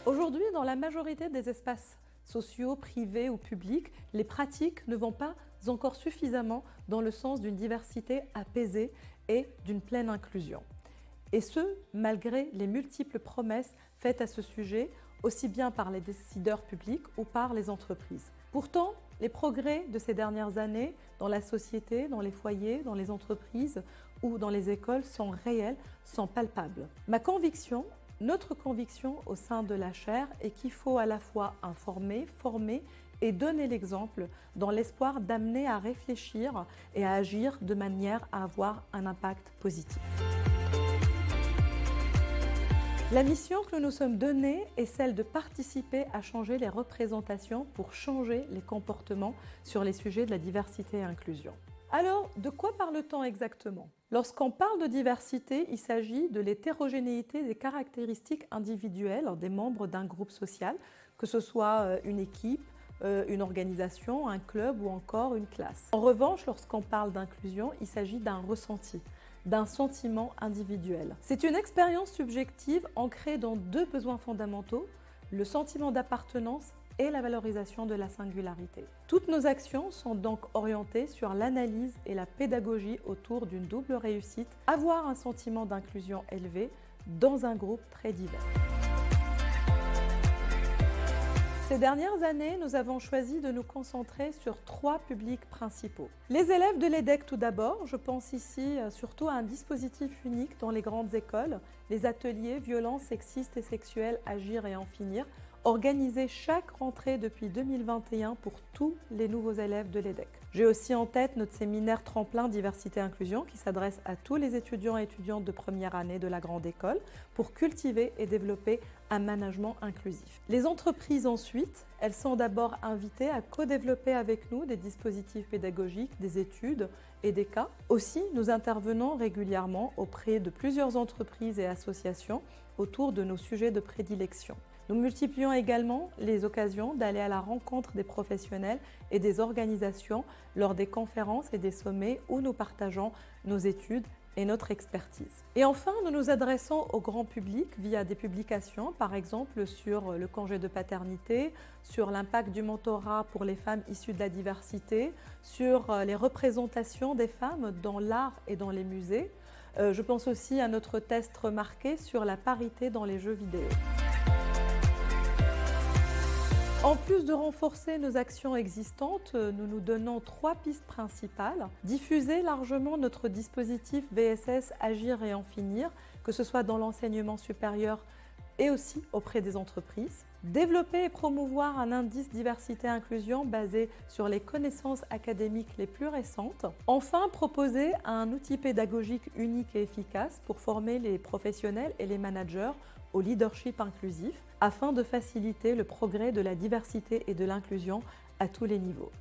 Aujourd'hui, dans la majorité des espaces sociaux, privés ou publics, les pratiques ne vont pas encore suffisamment dans le sens d'une diversité apaisée et d'une pleine inclusion. Et ce, malgré les multiples promesses faites à ce sujet, aussi bien par les décideurs publics ou par les entreprises. Pourtant, les progrès de ces dernières années dans la société, dans les foyers, dans les entreprises ou dans les écoles sont réels, sont palpables. Notre conviction au sein de la chaire est qu'il faut à la fois informer, former et donner l'exemple dans l'espoir d'amener à réfléchir et à agir de manière à avoir un impact positif. La mission que nous nous sommes donnée est celle de participer à changer les représentations pour changer les comportements sur les sujets de la diversité et inclusion. Alors, de quoi parle-t-on exactement? Lorsqu'on parle de diversité, il s'agit de l'hétérogénéité des caractéristiques individuelles des membres d'un groupe social, que ce soit une équipe, une organisation, un club ou encore une classe. En revanche, lorsqu'on parle d'inclusion, il s'agit d'un ressenti, d'un sentiment individuel. C'est une expérience subjective ancrée dans deux besoins fondamentaux, le sentiment d'appartenance et la valorisation de la singularité. Toutes nos actions sont donc orientées sur l'analyse et la pédagogie autour d'une double réussite, avoir un sentiment d'inclusion élevé dans un groupe très divers. Ces dernières années, nous avons choisi de nous concentrer sur trois publics principaux. Les élèves de l'EDEC tout d'abord, je pense ici surtout à un dispositif unique dans les grandes écoles, les ateliers violences sexistes et sexuelles Agir et en finir, organisés chaque rentrée depuis 2021 pour tous les nouveaux élèves de l'EDEC. J'ai aussi en tête notre séminaire tremplin diversité-inclusion qui s'adresse à tous les étudiants et étudiantes de première année de la grande école pour cultiver et développer un management inclusif. Les entreprises ensuite, elles sont d'abord invitées à co-développer avec nous des dispositifs pédagogiques, des études et des cas. Aussi, nous intervenons régulièrement auprès de plusieurs entreprises et associations autour de nos sujets de prédilection. Nous multiplions également les occasions d'aller à la rencontre des professionnels et des organisations lors des conférences et des sommets où nous partageons nos études et notre expertise. Et enfin, nous nous adressons au grand public via des publications, par exemple sur le congé de paternité, sur l'impact du mentorat pour les femmes issues de la diversité, sur les représentations des femmes dans l'art et dans les musées. Je pense aussi à notre test remarqué sur la parité dans les jeux vidéo. En plus de renforcer nos actions existantes, nous nous donnons trois pistes principales. Diffuser largement notre dispositif VSS Agir et en finir, que ce soit dans l'enseignement supérieur et aussi auprès des entreprises. Développer et promouvoir un indice diversité-inclusion basé sur les connaissances académiques les plus récentes. Enfin, proposer un outil pédagogique unique et efficace pour former les professionnels et les managers au leadership inclusif afin de faciliter le progrès de la diversité et de l'inclusion à tous les niveaux.